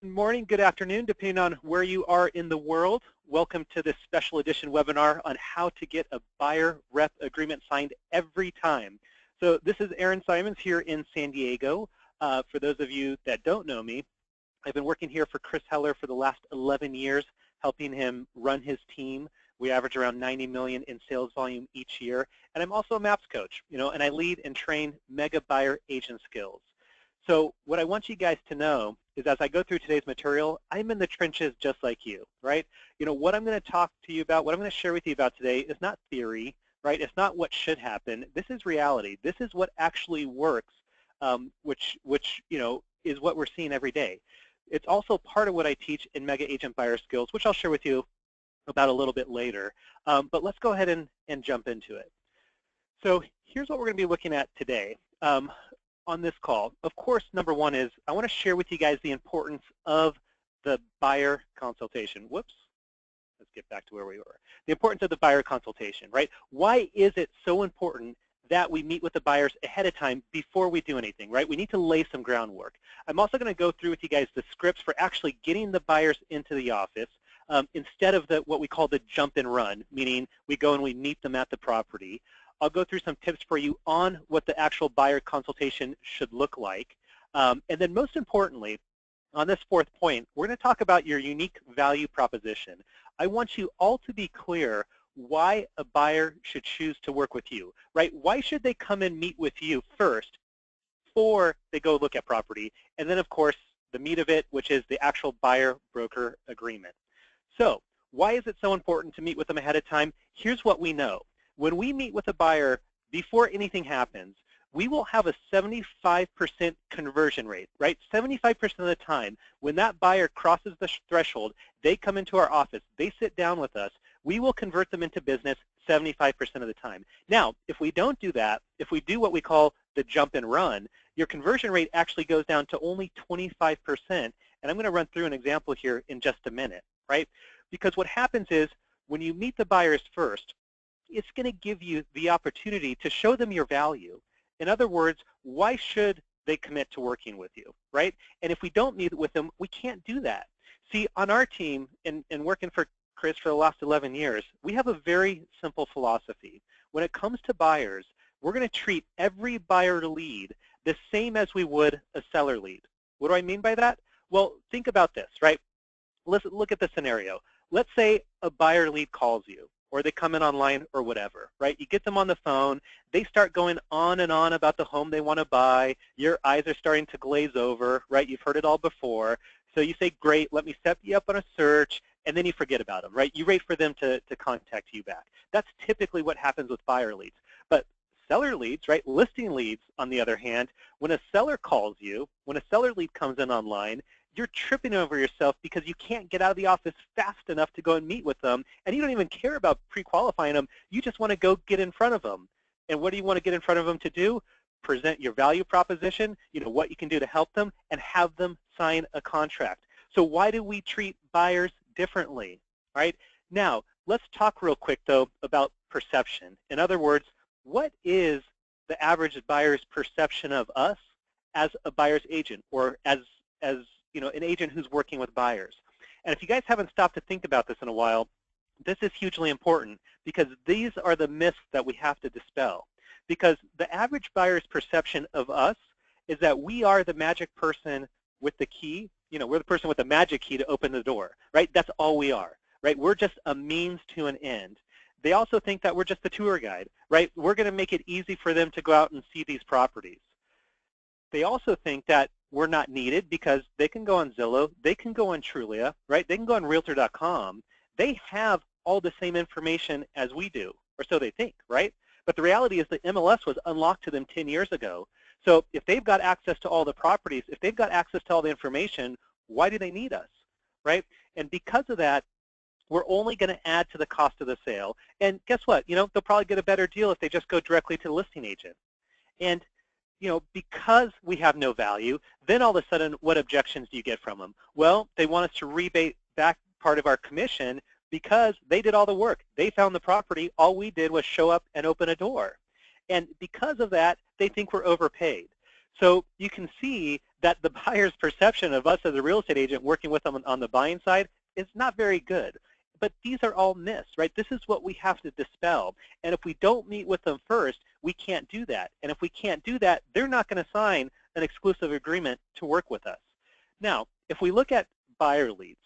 Good morning, good afternoon, depending on where you are in the world. Welcome to this special edition webinar on how to get a buyer rep agreement signed every time. So this is Aaron Simons here in San Diego. For those of you that don't know me, I've been working here for Chris Heller for the last 11 years, helping him run his team. We average around 90 million in sales volume each year. And I'm also a MAPS coach, and I lead and train mega buyer agent skills. So what I want you guys to know is as I go through today's material, I'm in the trenches just like you, right? What I'm going to talk to you about, what I'm going to share with you about today is not theory, right? It's not what should happen. This is reality. This is what actually works, which is what we're seeing every day. It's also part of what I teach in Mega Agent Buyer Skills, which I'll share with you about a little bit later. But let's go ahead and jump into it. So here's what we're going to be looking at today. On this call, of course, number one is I want to share with you guys the importance of the buyer consultation. Whoops. Let's get back to where we were. The importance of the buyer consultation, right? Why is it so important that we meet with the buyers ahead of time before we do anything, right? We need to lay some groundwork. I'm also going to go through with you guys the scripts for actually getting the buyers into the office instead of what we call the jump and run, meaning we go and we meet them at the property. I'll go through some tips for you on what the actual buyer consultation should look like. And then most importantly, on this fourth point, we're going to talk about your unique value proposition. I want you all to be clear why a buyer should choose to work with you, right? Why should they come and meet with you first before they go look at property? And then, of course, the meat of it, which is the actual buyer-broker agreement. So why is it so important to meet with them ahead of time? Here's what we know. When we meet with a buyer before anything happens, we will have a 75% conversion rate, right? 75% of the time, when that buyer crosses the threshold, they come into our office, they sit down with us, we will convert them into business 75% of the time. Now, if we don't do that, if we do what we call the jump and run, your conversion rate actually goes down to only 25%. And I'm going to run through an example here in just a minute, right? Because what happens is when you meet the buyers first, it's going to give you the opportunity to show them your value. In other words, why should they commit to working with you, right? And if we don't meet with them, we can't do that. See, on our team, and working for Chris for the last 11 years, we have a very simple philosophy. When it comes to buyers, we're going to treat every buyer lead the same as we would a seller lead. What do I mean by that? Well, think about this, right? Let's look at the scenario. Let's say a buyer lead calls you, or they come in online or whatever, right? You get them on the phone, they start going on and on about the home they want to buy, your eyes are starting to glaze over, right? You've heard it all before. So you say, great, let me set you up on a search, and then you forget about them, right? You wait for them to contact you back. That's typically what happens with buyer leads. But seller leads, right, listing leads, on the other hand, when a seller calls you, when a seller lead comes in online, you're tripping over yourself because you can't get out of the office fast enough to go and meet with them, and you don't even care about pre-qualifying them. You just want to go get in front of them. And what do you want to get in front of them to do? Present your value proposition, what you can do to help them, and have them sign a contract. So why do we treat buyers differently, right? Now, let's talk real quick, though, about perception. In other words, what is the average buyer's perception of us as a buyer's agent, or as an agent who's working with buyers? And if you guys haven't stopped to think about this in a while, this is hugely important because these are the myths that we have to dispel. Because the average buyer's perception of us is that we are the magic person with the key. We're the person with the magic key to open the door, right? That's all we are, right? We're just a means to an end. They also think that we're just the tour guide, right? We're going to make it easy for them to go out and see these properties. They also think that we're not needed because they can go on Zillow, they can go on Trulia, right? They can go on Realtor.com. They have all the same information as we do, or so they think, right? But the reality is the MLS was unlocked to them 10 years ago. So if they've got access to all the properties, if they've got access to all the information, why do they need us, right? And because of that, we're only going to add to the cost of the sale. And guess what? They'll probably get a better deal if they just go directly to the listing agent. And because we have no value, then all of a sudden, what objections do you get from them? Well, they want us to rebate back part of our commission because they did all the work. They found the property. All we did was show up and open a door. And because of that, they think we're overpaid. So you can see that the buyer's perception of us as a real estate agent working with them on the buying side is not very good. But these are all myths, right? This is what we have to dispel. And if we don't meet with them first, we can't do that. And if we can't do that, they're not going to sign an exclusive agreement to work with us. Now, if we look at buyer leads,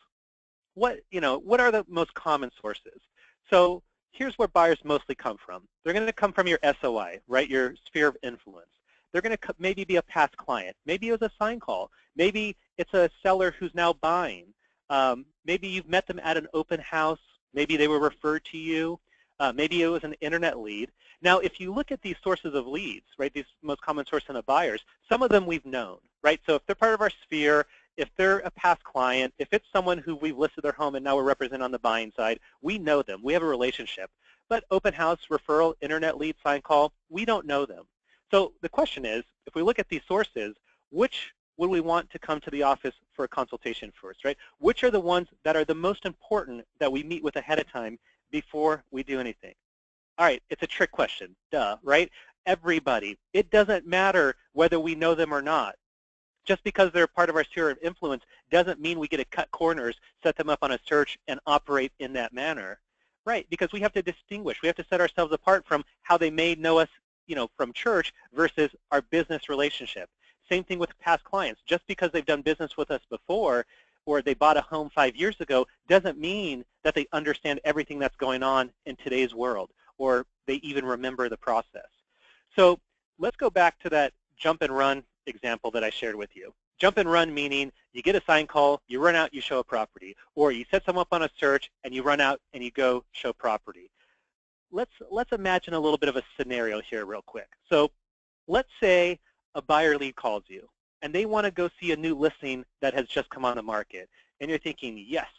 what are the most common sources? So here's where buyers mostly come from. They're going to come from your SOI, right? Your sphere of influence. They're going to maybe be a past client. Maybe it was a sign call. Maybe it's a seller who's now buying. Maybe you've met them at an open house. Maybe they were referred to you. Maybe it was an internet lead. Now, if you look at these sources of leads, right, these most common sources of buyers, some of them we've known, right? So if they're part of our sphere, if they're a past client, if it's someone who we've listed their home and now we're representing on the buying side, we know them. We have a relationship. But open house, referral, internet lead, sign call, we don't know them. So the question is, if we look at these sources, which would we want to come to the office for a consultation first, right? Which are the ones that are the most important that we meet with ahead of time before we do anything? All right, it's a trick question, duh, right? Everybody. It doesn't matter whether we know them or not. Just because they're part of our sphere of influence doesn't mean we get to cut corners, set them up on a search, and operate in that manner, right? Because we have to distinguish. We have to set ourselves apart from how they may know us, from church versus our business relationship. Same thing with past clients. Just because they've done business with us before or they bought a home 5 years ago doesn't mean that they understand everything that's going on in today's world or they even remember the process. So let's go back to that jump and run example that I shared with you. Jump and run meaning you get a sign call, you run out, you show a property, or you set someone up on a search and you run out and you go show property. Let's imagine a little bit of a scenario here real quick. So let's say a buyer lead calls you and they want to go see a new listing that has just come on the market. And you're thinking, yes,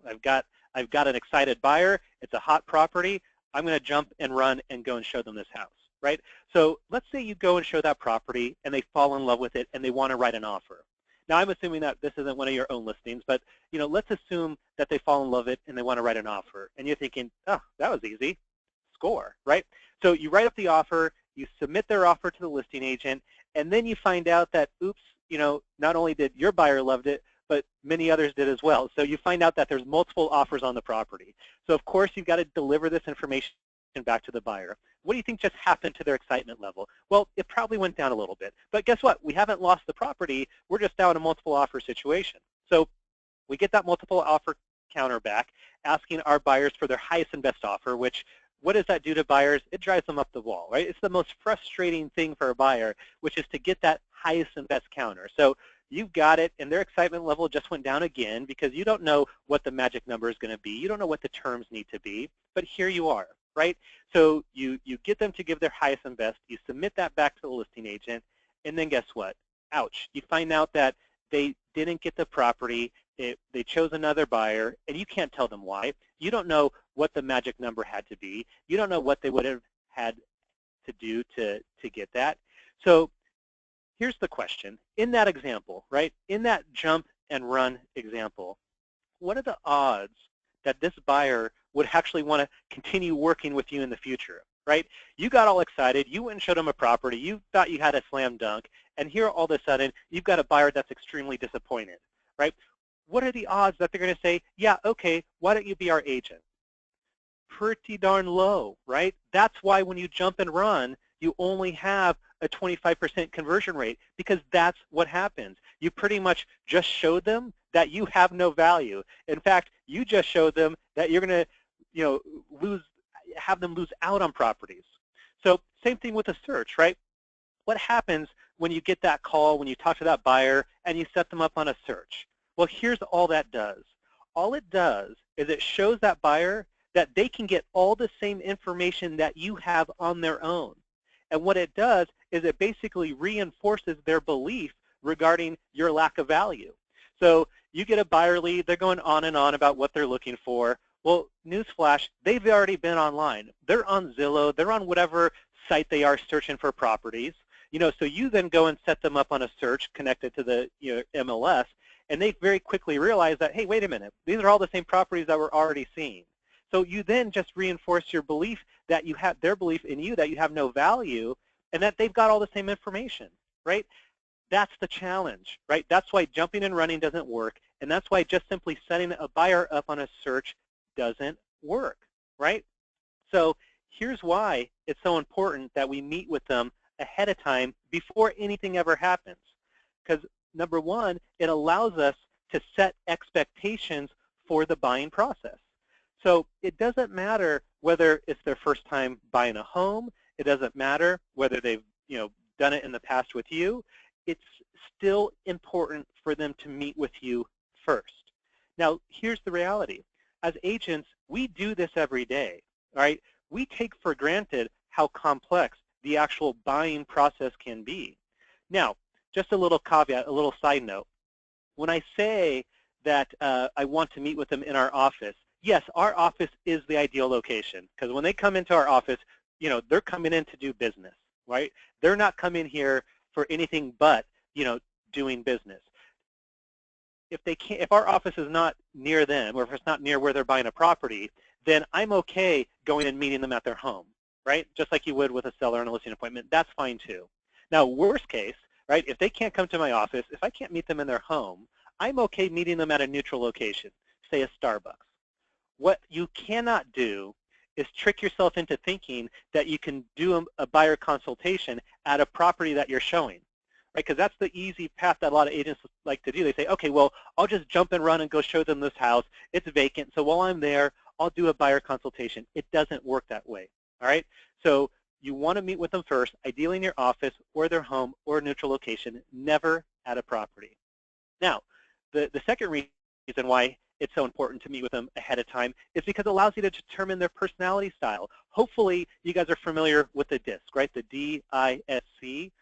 I've got an excited buyer, it's a hot property, I'm going to jump and run and go and show them this house, right? So let's say you go and show that property and they fall in love with it and they want to write an offer. Now I'm assuming that this isn't one of your own listings, but let's assume that they fall in love with it and they want to write an offer. And you're thinking, oh, that was easy, score, right? So you write up the offer, you submit their offer to the listing agent, and then you find out that, oops, not only did your buyer loved it, but many others did as well. So you find out that there's multiple offers on the property. So of course you've got to deliver this information back to the buyer. What do you think just happened to their excitement level? Well, it probably went down a little bit. But guess what? We haven't lost the property. We're just now in a multiple offer situation. So we get that multiple offer counter back, asking our buyers for their highest and best offer, which what does that do to buyers? It drives them up the wall, right? It's the most frustrating thing for a buyer, which is to get that highest and best counter. So you've got it, and their excitement level just went down again because you don't know what the magic number is going to be. You don't know what the terms need to be, but here you are, right? So you get them to give their highest and best. You submit that back to the listing agent, and then guess what? Ouch. You find out that they didn't get the property. They chose another buyer, and you can't tell them why. You don't know what the magic number had to be. You don't know what they would have had to do to get that. So here's the question. In that example, right, in that jump and run example, what are the odds that this buyer would actually want to continue working with you in the future, right? You got all excited. You went and showed them a property. You thought you had a slam dunk, and here all of a sudden you've got a buyer that's extremely disappointed, right? What are the odds that they're going to say, yeah, okay, why don't you be our agent? Pretty darn low, right? That's why when you jump and run, you only have a 25% conversion rate because that's what happens. You pretty much just showed them that you have no value. In fact, you just showed them that you're going to, have them lose out on properties. So same thing with a search, right? What happens when you get that call, when you talk to that buyer, and you set them up on a search? Well, here's all that does. All it does is it shows that buyer that they can get all the same information that you have on their own. And what it does is it basically reinforces their belief regarding your lack of value. So you get a buyer lead, they're going on and on about what they're looking for. Well, newsflash, they've already been online. They're on Zillow, they're on whatever site they are searching for properties. So you then go and set them up on a search connected to the MLS, and they very quickly realize that, hey, wait a minute, these are all the same properties that we're already seeing. So you then just reinforce your belief that you have, their belief in you that you have no value and that they've got all the same information, right? That's the challenge, right? That's why jumping and running doesn't work, and that's why just simply setting a buyer up on a search doesn't work, right? So here's why it's so important that we meet with them ahead of time before anything ever happens. Because number one, it allows us to set expectations for the buying process. So it doesn't matter whether it's their first time buying a home. It doesn't matter whether they've done it in the past with you. It's still important for them to meet with you first. Now, here's the reality. As agents, we do this every day, right? We take for granted how complex the actual buying process can be. Now, just a little caveat, a little side note. When I say that I want to meet with them in our office, yes, our office is the ideal location, because when they come into our office, they're coming in to do business, right? They're not coming here for anything but, doing business. If our office is not near them, or if it's not near where they're buying a property, then I'm okay going and meeting them at their home, right? Just like you would with a seller on a listing appointment. That's fine too. Now, worst case, right? If they can't come to my office, if I can't meet them in their home, I'm okay meeting them at a neutral location, say a Starbucks. What you cannot do is trick yourself into thinking that you can do a buyer consultation at a property that you're showing, right? Because that's the easy path that a lot of agents like to do. They say, okay, well, I'll just jump and run and go show them this house. It's vacant, so while I'm there, I'll do a buyer consultation. It doesn't work that way, all right? So you want to meet with them first, ideally in your office or their home or a neutral location, never at a property. Now, the second reason why it's so important to meet with them ahead of time is because it allows you to determine their personality style. Hopefully, you guys are familiar with the DISC, right? The D-I-S-C.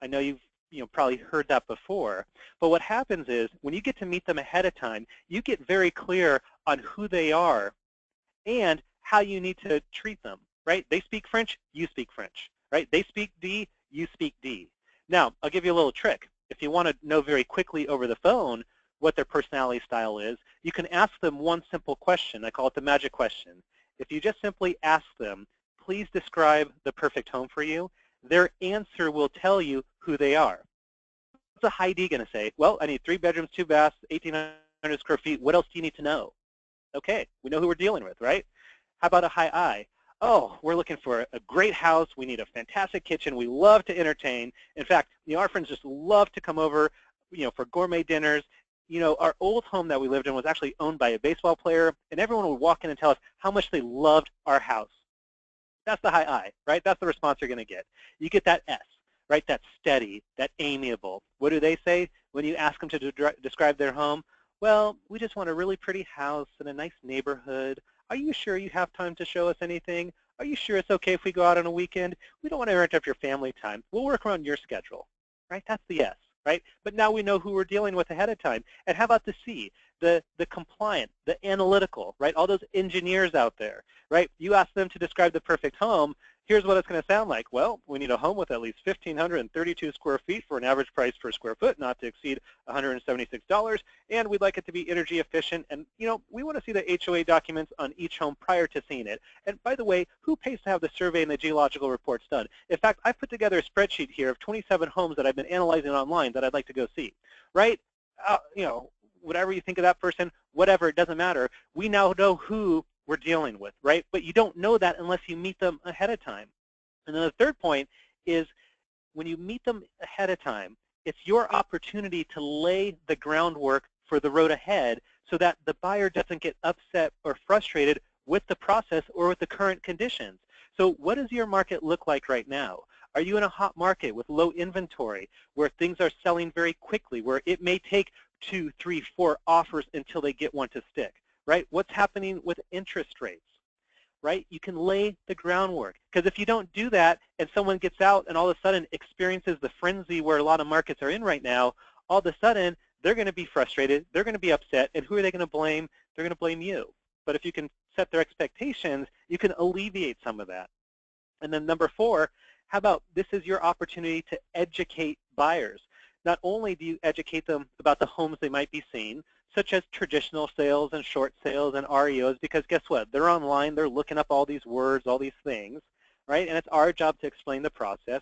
I know you've probably heard that before. But what happens is when you get to meet them ahead of time, you get very clear on who they are and how you need to treat them, right? They speak French, you speak French, right? They speak D, you speak D. Now, I'll give you a little trick. If you want to know very quickly over the phone what their personality style is, you can ask them one simple question. I call it the magic question. If you just simply ask them, please describe the perfect home for you, their answer will tell you who they are. What's a high D going to say? Well, I need 3 bedrooms, 2 baths, 1,800 square feet. What else do you need to know? Okay, we know who we're dealing with, right? How about a high I? Oh, we're looking for a great house. We need a fantastic kitchen. We love to entertain. In fact, our friends just love to come over, for gourmet dinners. Our old home that we lived in was actually owned by a baseball player, and everyone would walk in and tell us how much they loved our house. That's the high I, right? That's the response you're going to get. You get that S, right? That steady, that amiable. What do they say when you ask them to describe their home? Well, we just want a really pretty house in a nice neighborhood. Are you sure you have time to show us anything? Are you sure it's okay if we go out on a weekend? We don't want to interrupt your family time. We'll work around your schedule, right? That's the S, right? But now we know who we're dealing with ahead of time. And how about the C, the compliant, the analytical, right? All those engineers out there, right? You ask them to describe the perfect home. Here's what it's going to sound like. Well, we need a home with at least 1,532 square feet for an average price per square foot, not to exceed $176, and we'd like it to be energy efficient. And, we want to see the HOA documents on each home prior to seeing it. And by the way, who pays to have the survey and the geological reports done? In fact, I've put together a spreadsheet here of 27 homes that I've been analyzing online that I'd like to go see, right? Whatever you think of that person, whatever, it doesn't matter. We now know who we're dealing with, right? But you don't know that unless you meet them ahead of time. And then the third point is when you meet them ahead of time, it's your opportunity to lay the groundwork for the road ahead so that the buyer doesn't get upset or frustrated with the process or with the current conditions. So what does your market look like right now? Are you in a hot market with low inventory where things are selling very quickly, where it may take 2, 3, 4 offers until they get one to stick? Right? What's happening with interest rates, right? You can lay the groundwork. Because if you don't do that and someone gets out and all of a sudden experiences the frenzy where a lot of markets are in right now, all of a sudden they're going to be frustrated, they're going to be upset, and who are they going to blame? They're going to blame you. But if you can set their expectations, you can alleviate some of that. And then number 4, how about this is your opportunity to educate buyers. Not only do you educate them about the homes they might be seeing, such as traditional sales and short sales and REOs, because guess what? They're online, they're looking up all these words, all these things, right? And it's our job to explain the process.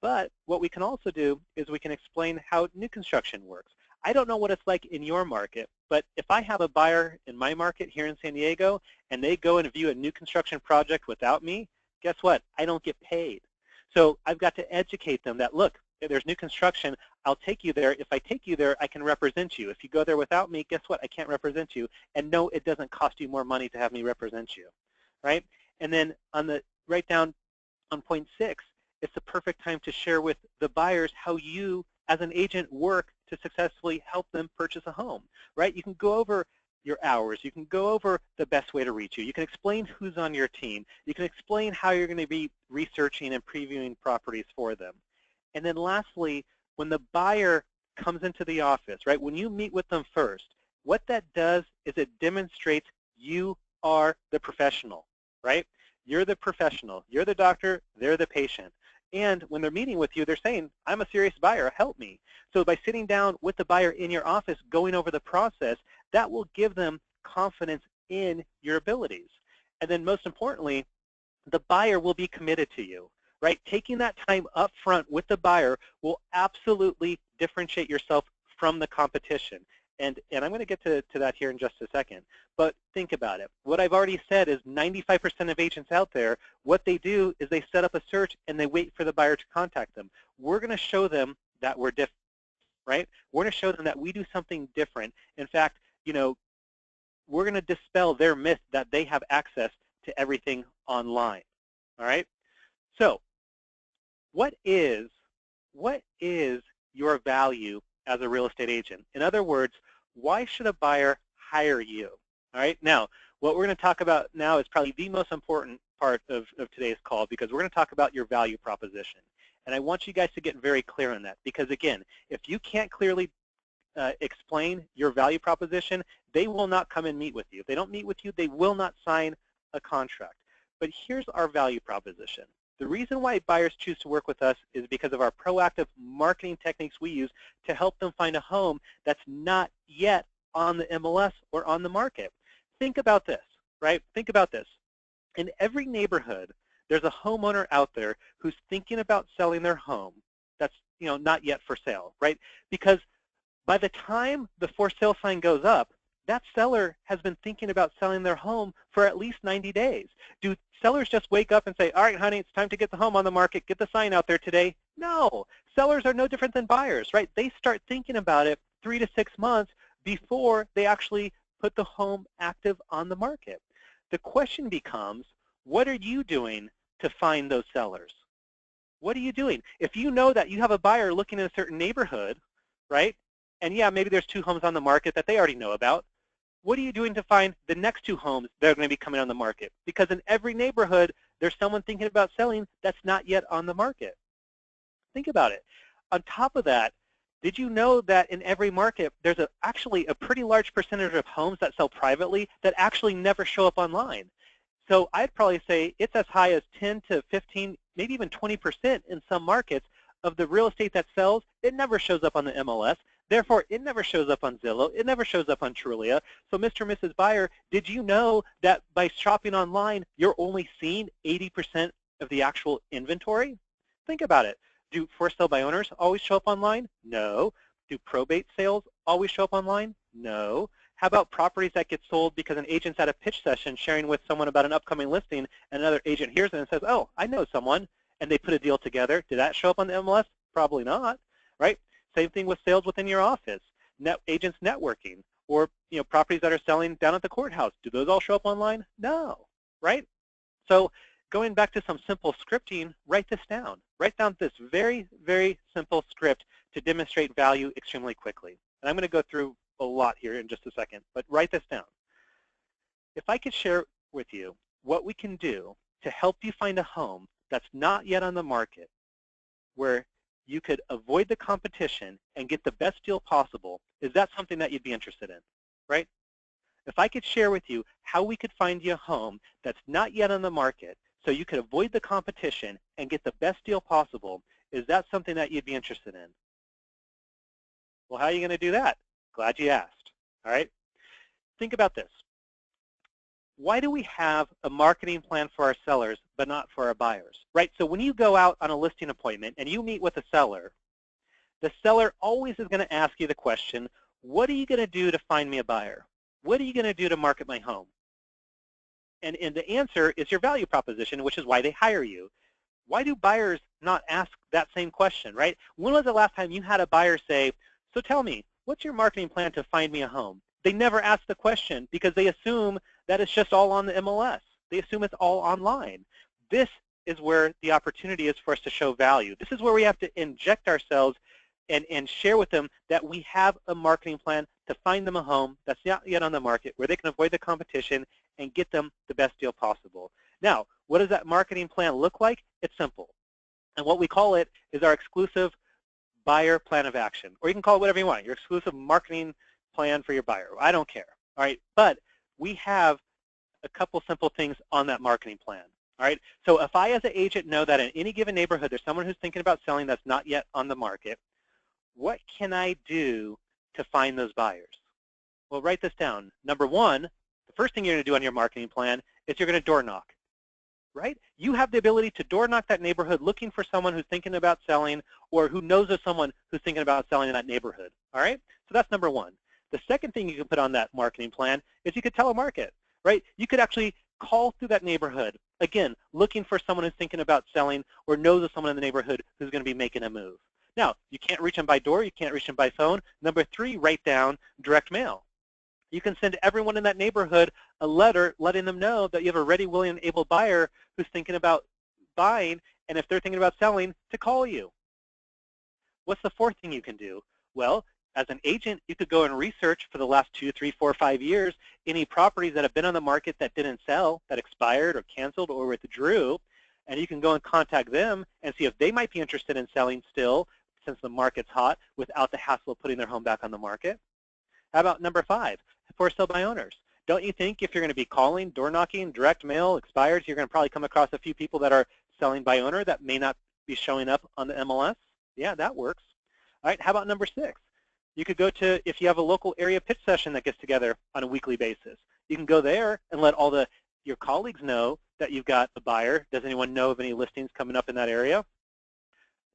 But what we can also do is we can explain how new construction works. I don't know what it's like in your market, but if I have a buyer in my market here in San Diego and they go and view a new construction project without me, guess what? I don't get paid. So I've got to educate them that, look, if there's new construction, I'll take you there. If I take you there, I can represent you. If you go there without me, guess what? I can't represent you. And no, it doesn't cost you more money to have me represent you, right? And then on the right down on point 6, it's the perfect time to share with the buyers how you, as an agent, work to successfully help them purchase a home, right? You can go over your hours. You can go over the best way to reach you. You can explain who's on your team. You can explain how you're going to be researching and previewing properties for them. And then lastly, when the buyer comes into the office, right, when you meet with them first, what that does is it demonstrates you are the professional, right? You're the professional. You're the doctor. They're the patient. And when they're meeting with you, they're saying, I'm a serious buyer, help me. So by sitting down with the buyer in your office, going over the process, that will give them confidence in your abilities. And then most importantly, the buyer will be committed to you, right? Taking that time up front with the buyer will absolutely differentiate yourself from the competition. And I'm going to get to that here in just a second. But think about it. What I've already said is 95% of agents out there, what they do is they set up a search and they wait for the buyer to contact them. We're going to show them that we're different, right? We're going to show them that we do something different. In fact, you know, we're going to dispel their myth that they have access to everything online, all right? So what is your value as a real estate agent? In other words, why should a buyer hire you? All right, now, what we're going to talk about now is probably the most important part of today's call, because we're going to talk about your value proposition. And I want you guys to get very clear on that, because again, if you can't clearly explain your value proposition, they will not come and meet with you. If they don't meet with you, they will not sign a contract. But here's our value proposition. The reason why buyers choose to work with us is because of our proactive marketing techniques we use to help them find a home that's not yet on the MLS or on the market. Think about this, right? Think about this. In every neighborhood, there's a homeowner out there who's thinking about selling their home that's, you know, not yet for sale, right? Because by the time the for sale sign goes up, that seller has been thinking about selling their home for at least 90 days. Do sellers just wake up and say, all right, honey, it's time to get the home on the market, get the sign out there today? No. Sellers are no different than buyers, right? They start thinking about it 3 to 6 months before they actually put the home active on the market. The question becomes, what are you doing to find those sellers? What are you doing? If you know that you have a buyer looking in a certain neighborhood, right? And yeah, maybe there's 2 homes on the market that they already know about. What are you doing to find the next 2 homes that are going to be coming on the market? Because in every neighborhood, there's someone thinking about selling that's not yet on the market. Think about it. On top of that, did you know that in every market, there's actually a pretty large percentage of homes that sell privately that actually never show up online? So I'd probably say it's as high as 10 to 15, maybe even 20% in some markets of the real estate that sells, it never shows up on the MLS. Therefore, it never shows up on Zillow. It never shows up on Trulia. So Mr. and Mrs. Buyer, did you know that by shopping online, you're only seeing 80% of the actual inventory? Think about it. Do for sale by owners always show up online? No. Do probate sales always show up online? No. How about properties that get sold because an agent's at a pitch session sharing with someone about an upcoming listing, and another agent hears it and says, oh, I know someone, and they put a deal together. Did that show up on the MLS? Probably not, right? Same thing with sales within your office, agents networking, or properties that are selling down at the courthouse. Do those all show up online? No, right? So going back to some simple scripting, write this down. Write down this very, very simple script to demonstrate value extremely quickly. And I'm going to go through a lot here in just a second, but write this down. If I could share with you what we can do to help you find a home that's not yet on the market, where you could avoid the competition and get the best deal possible, is that something that you'd be interested in, right? If I could share with you how we could find you a home that's not yet on the market so you could avoid the competition and get the best deal possible, is that something that you'd be interested in? Well, how are you going to do that? Glad you asked, all right? Think about this. why do we have a marketing plan for our sellers but not for our buyers, right? So when you go out on a listing appointment and you meet with a seller, the seller always is going to ask you the question, what are you going to do to find me a buyer? What are you going to do to market my home? And the answer is your value proposition, which is why they hire you. Why do buyers not ask that same question, right? When was the last time you had a buyer say, so tell me, what's your marketing plan to find me a home? They never ask the question because they assume that it's just all on the MLS. They assume it's all online. This is where the opportunity is for us to show value. This is where we have to inject ourselves and share with them that we have a marketing plan to find them a home that's not yet on the market, where they can avoid the competition and get them the best deal possible. Now, what does that marketing plan look like? It's simple. And what we call it is our exclusive buyer plan of action. Or you can call it whatever you want, your exclusive marketing plan for your buyer. I don't care. All right, but we have a couple simple things on that marketing plan. All right, so if I as an agent know that in any given neighborhood there's someone who's thinking about selling that's not yet on the market, what can I do to find those buyers? Well, write this down. Number one, the first thing you're going to do on your marketing plan is you're going to door knock, right? You have the ability to door knock that neighborhood looking for someone who's thinking about selling or who knows of someone who's thinking about selling in that neighborhood, all right? So that's number one. The second thing you can put on that marketing plan is you could telemarket, right? You could actually call through that neighborhood, again, looking for someone who's thinking about selling or knows of someone in the neighborhood who's going to be making a move. Now, you can't reach them by door, you can't reach them by phone. Number three, write down direct mail. You can send everyone in that neighborhood a letter letting them know that you have a ready, willing, and able buyer who's thinking about buying, and if they're thinking about selling, to call you. What's the fourth thing you can do? Well, as an agent, you could go and research for the last 2, 3, 4, 5 years any properties that have been on the market that didn't sell, that expired or canceled or withdrew, and you can go and contact them and see if they might be interested in selling still since the market's hot without the hassle of putting their home back on the market. How about number 5, for sale by owners? Don't you think if you're going to be calling, door knocking, direct mail, expires, you're going to probably come across a few people that are selling by owner that may not be showing up on the MLS? Yeah, that works. All right, how about number 6? You could go to, if you have a local area pitch session that gets together on a weekly basis, you can go there and let all your colleagues know that you've got a buyer. Does anyone know of any listings coming up in that area?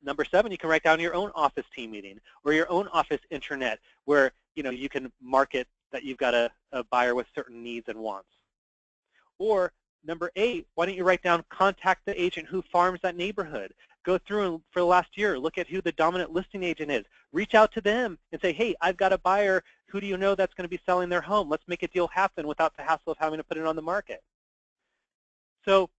Number 7, you can write down your own office team meeting or your own office intranet where you can market that you've got a buyer with certain needs and wants. Or number 8, why don't you write down contact the agent who farms that neighborhood. Go through and for the last year, look at who the dominant listing agent is. Reach out to them and say, hey, I've got a buyer. Who do you know that's going to be selling their home? Let's make a deal happen without the hassle of having to put it on the market. So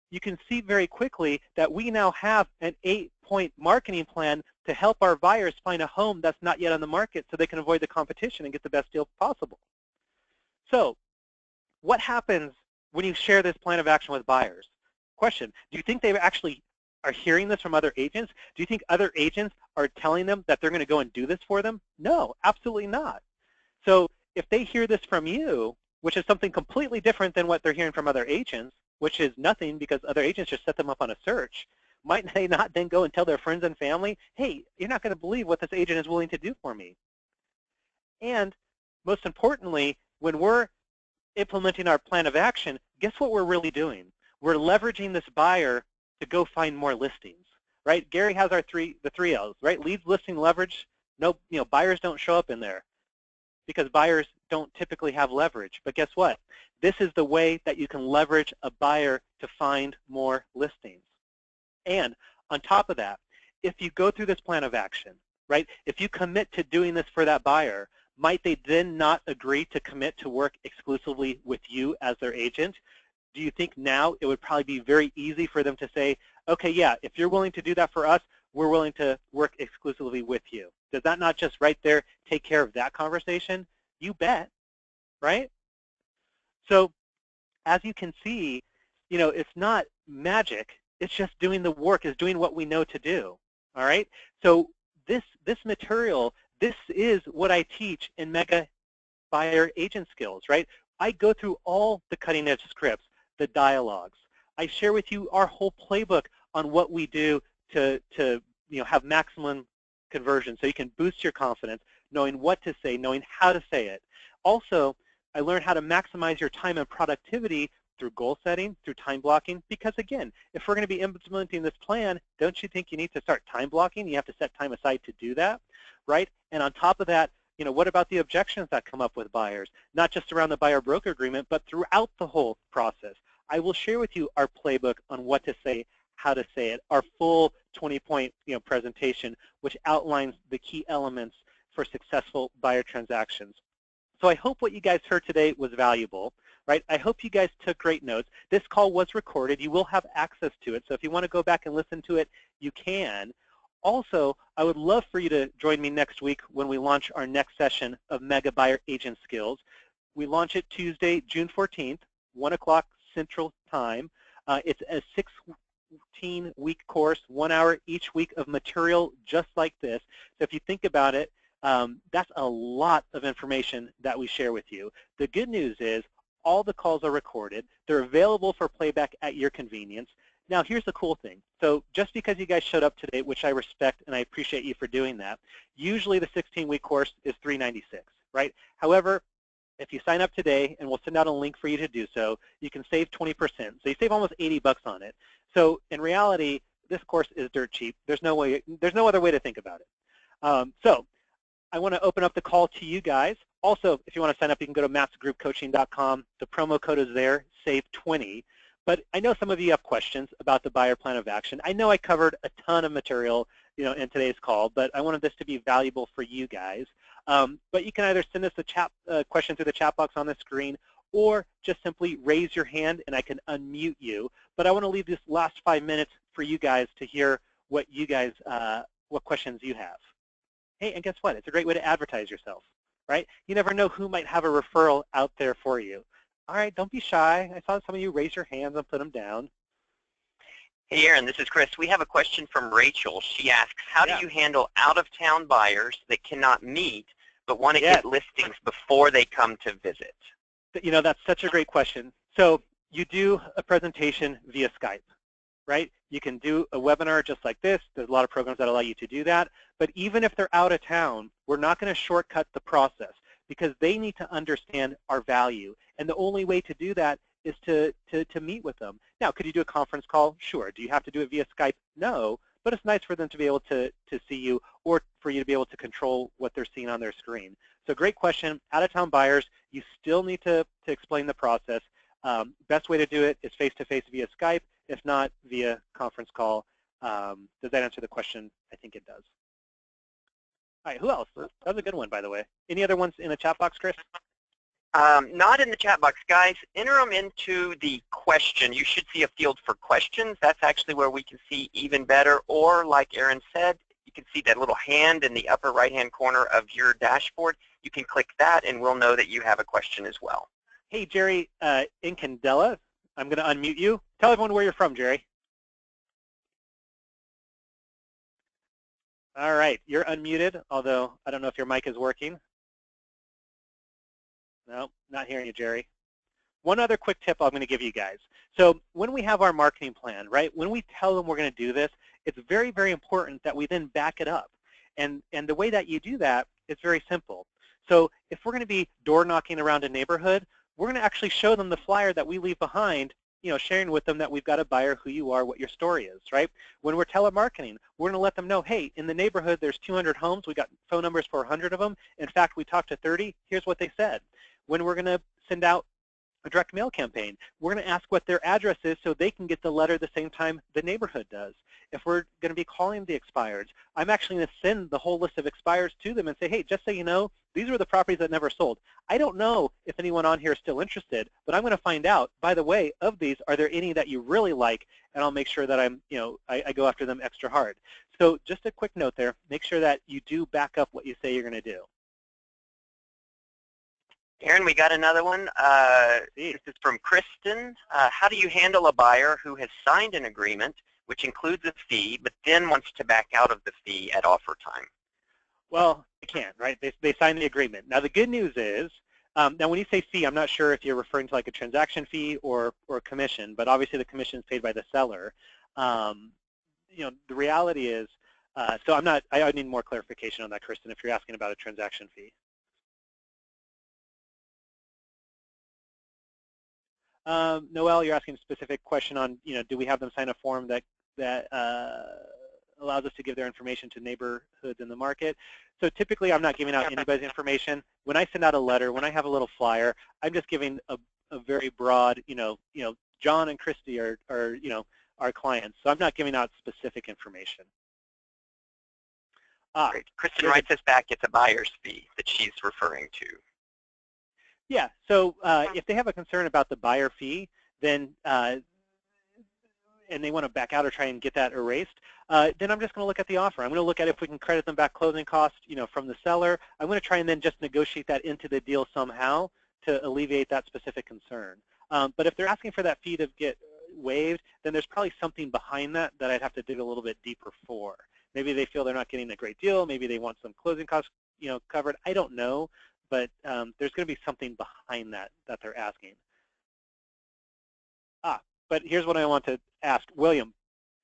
you can see very quickly that we now have an 8-point marketing plan to help our buyers find a home that's not yet on the market so they can avoid the competition and get the best deal possible. So what happens when you share this plan of action with buyers? Question, do you think they actually are hearing this from other agents? Do you think other agents are telling them that they're going to go and do this for them? No, absolutely not. So if they hear this from you, which is something completely different than what they're hearing from other agents, which is nothing because other agents just set them up on a search, might they not then go and tell their friends and family, hey, you're not going to believe what this agent is willing to do for me? And most importantly, when we're implementing our plan of action, guess what we're really doing? We're leveraging this buyer to go find more listings, right? Gary has the three L's, right? Leads, listing, leverage. No, buyers don't show up in there because buyers don't typically have leverage. But guess what? This is the way that you can leverage a buyer to find more listings. And on top of that, if you go through this plan of action, right, if you commit to doing this for that buyer, might they then not agree to commit to work exclusively with you as their agent? Do you think now it would probably be very easy for them to say, okay, yeah, if you're willing to do that for us, we're willing to work exclusively with you? Does that not just right there take care of that conversation? You bet, right? So as you can see, it's not magic. It's just doing the work, is doing what we know to do, all right? So this material, this is what I teach in Mega Buyer Agent Skills, right? I go through all the cutting-edge scripts, the dialogues. I share with you our whole playbook on what we do to have maximum conversion so you can boost your confidence, knowing what to say, knowing how to say it. Also, I learned how to maximize your time and productivity through goal setting, through time blocking, because again, if we're going to be implementing this plan, don't you think you need to start time blocking? You have to set time aside to do that, right? And on top of that, what about the objections that come up with buyers? Not just around the buyer-broker agreement, but throughout the whole process. I will share with you our playbook on what to say, how to say it, our full 20-point presentation, which outlines the key elements for successful buyer transactions. So I hope what you guys heard today was valuable, right? I hope you guys took great notes. This call was recorded. You will have access to it. So if you want to go back and listen to it, you can. Also, I would love for you to join me next week when we launch our next session of Mega Buyer Agent Skills. We launch it Tuesday, June 14th, 1 o'clock Central Time. It's a 16-week course, 1 hour each week of material just like this. So if you think about it, that's a lot of information that we share with you. The good news is all the calls are recorded. They're available for playback at your convenience. Now, here's the cool thing. So just because you guys showed up today, which I respect and I appreciate you for doing that, usually the 16-week course is $396, right? However, if you sign up today, and we'll send out a link for you to do so, you can save 20%. So you save almost 80 bucks on it. So in reality, this course is dirt cheap. There's no other way to think about it. So I want to open up the call to you guys. Also, if you want to sign up, you can go to mastergroupcoaching.com. The promo code is there, save 20. But I know some of you have questions about the buyer plan of action. I know I covered a ton of material, in today's call, but I wanted this to be valuable for you guys. But you can either send us a question through the chat box on the screen, or just simply raise your hand and I can unmute you. But I want to leave this last 5 minutes for you guys to hear what questions you have. Hey, and guess what? It's a great way to advertise yourself, right? You never know who might have a referral out there for you. All right, don't be shy. I saw some of you raise your hands and put them down. Hey, Aaron, this is Chris. We have a question from Rachel. She asks, how do you handle out-of-town buyers that cannot meet but want to get listings before they come to visit? That's such a great question. So you do a presentation via Skype, right? You can do a webinar just like this. There's a lot of programs that allow you to do that. But even if they're out of town, we're not going to shortcut the process because they need to understand our value. And the only way to do that is to meet with them. Now, could you do a conference call? Sure. Do you have to do it via Skype? No. But it's nice for them to be able to see you or for you to be able to control what they're seeing on their screen. So great question. Out-of-town buyers, you still need to explain the process. Best way to do it is face-to-face via Skype, if not via conference call. Does that answer the question? I think it does. All right, who else? That was a good one, by the way. Any other ones in the chat box, Chris? Not in the chat box. Guys, enter them into the question. You should see a field for questions. That's actually where we can see even better. Or, like Aaron said, you can see that little hand in the upper right-hand corner of your dashboard. You can click that, and we'll know that you have a question as well. Hey, Jerry Incandela, I'm going to unmute you. Tell everyone where you're from, Jerry. All right, you're unmuted, although I don't know if your mic is working. No, not hearing you, Jerry. One other quick tip I'm going to give you guys. So when we have our marketing plan, right, when we tell them we're going to do this, it's very, very important that we then back it up. And the way that you do that is very simple. So if we're going to be door knocking around a neighborhood, we're going to actually show them the flyer that we leave behind, sharing with them that we've got a buyer, who you are, what your story is, right? When we're telemarketing, we're going to let them know, hey, in the neighborhood, there's 200 homes. We got phone numbers for 100 of them. In fact, we talked to 30. Here's what they said. When we're going to send out a direct mail campaign, we're going to ask what their address is so they can get the letter the same time the neighborhood does. If we're going to be calling the expireds, I'm actually going to send the whole list of expireds to them and say, hey, just so you know, these are the properties that never sold. I don't know if anyone on here is still interested, but I'm going to find out, by the way, of these, are there any that you really like? And I'll make sure that I go after them extra hard. So just a quick note there, make sure that you do back up what you say you're going to do. Aaron, we got another one. This is from Kristen. How do you handle a buyer who has signed an agreement, which includes a fee, but then wants to back out of the fee at offer time? Well, they can't, right? They sign the agreement. Now, the good news is, now when you say fee, I'm not sure if you're referring to like a transaction fee or a commission, but obviously the commission is paid by the seller. The reality is, so I need more clarification on that, Kristen, if you're asking about a transaction fee. Noel, you're asking a specific question on, do we have them sign a form that allows us to give their information to neighborhoods in the market? So typically, I'm not giving out anybody's information. When I send out a letter, when I have a little flyer, I'm just giving a very broad, John and Christy are our clients. So I'm not giving out specific information. Great. Kristen writes us back, it's a buyer's fee that she's referring to. Yeah, so if they have a concern about the buyer fee, then and they want to back out or try and get that erased, then I'm just going to look at the offer. I'm going to look at if we can credit them back closing costs, from the seller. I'm going to try and then just negotiate that into the deal somehow to alleviate that specific concern. But if they're asking for that fee to get waived, then there's probably something behind that I'd have to dig a little bit deeper for. Maybe they feel they're not getting a great deal. Maybe they want some closing costs, covered. I don't know, but there's going to be something behind that they're asking. But here's what I want to ask. William,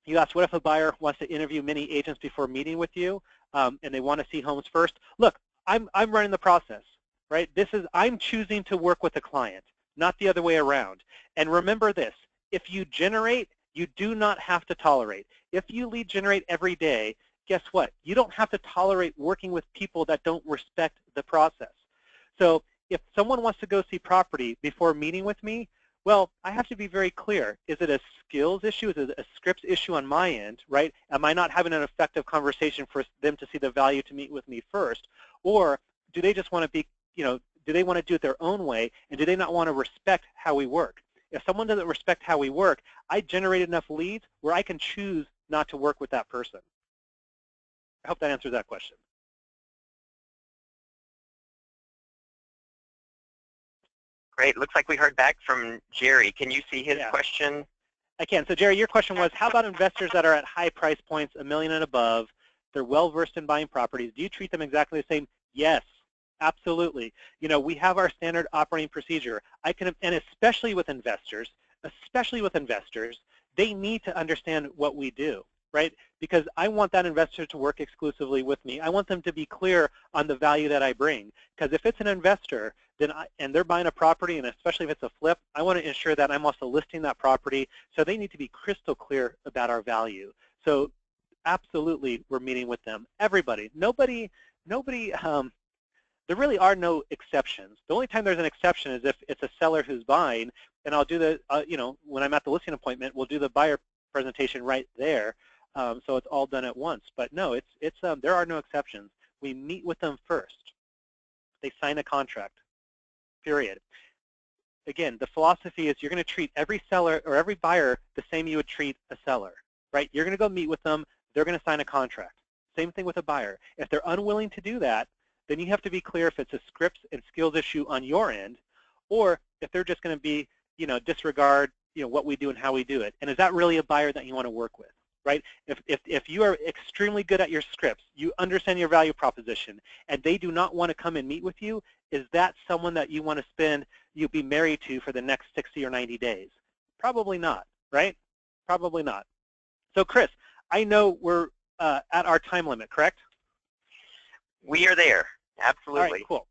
you asked, what if a buyer wants to interview many agents before meeting with you, and they want to see homes first? Look, I'm running the process, right? I'm choosing to work with the client, not the other way around. And remember this, if you generate, you do not have to tolerate. If you lead generate every day, guess what? You don't have to tolerate working with people that don't respect the process. So if someone wants to go see property before meeting with me, well, I have to be very clear. Is it a skills issue? Is it a scripts issue on my end, right? Am I not having an effective conversation for them to see the value to meet with me first? Or do they just want to be, do they want to do it their own way, and do they not want to respect how we work? If someone doesn't respect how we work, I generate enough leads where I can choose not to work with that person. I hope that answers that question. Great. Looks like we heard back from Jerry. Can you see his question? I can. So Jerry, your question was, how about investors that are at high price points, $1 million and above? They're well-versed in buying properties. Do you treat them exactly the same? Yes, absolutely. We have our standard operating procedure. And especially with investors, they need to understand what we do, right? Because I want that investor to work exclusively with me. I want them to be clear on the value that I bring. Because if it's an investor, and they're buying a property, and especially if it's a flip, I want to ensure that I'm also listing that property, so they need to be crystal clear about our value. So absolutely, we're meeting with them. Everybody, nobody, there really are no exceptions. The only time there's an exception is if it's a seller who's buying, and I'll do the, when I'm at the listing appointment, we'll do the buyer presentation right there, so it's all done at once. But no, there are no exceptions. We meet with them first. They sign a contract. Period. Again, the philosophy is you're going to treat every seller or every buyer the same you would treat a seller, right? You're going to go meet with them. They're going to sign a contract. Same thing with a buyer. If they're unwilling to do that, then you have to be clear if it's a scripts and skills issue on your end, or if they're just going to be, disregard, what we do and how we do it. And is that really a buyer that you want to work with, right? If you are extremely good at your scripts, you understand your value proposition, and they do not want to come and meet with you, is that someone that you want to be married to for the next 60 or 90 days? Probably not, right? Probably not. So Chris, I know we're at our time limit, correct? We are there, absolutely. All right, cool.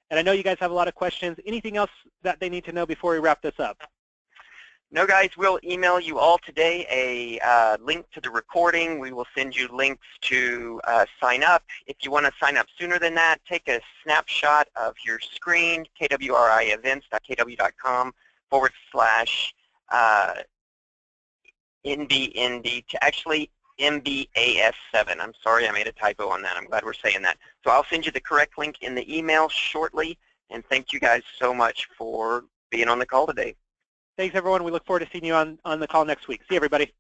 And I know you guys have a lot of questions. Anything else that they need to know before we wrap this up? No, guys, we'll email you all today a link to the recording. We will send you links to sign up. If you want to sign up sooner than that, take a snapshot of your screen, kwrievents.kw.com/NBND to actually MBAS7. I'm sorry, I made a typo on that. I'm glad we're saying that. So I'll send you the correct link in the email shortly. And thank you guys so much for being on the call today. Thanks, everyone. We look forward to seeing you on the call next week. See you, everybody.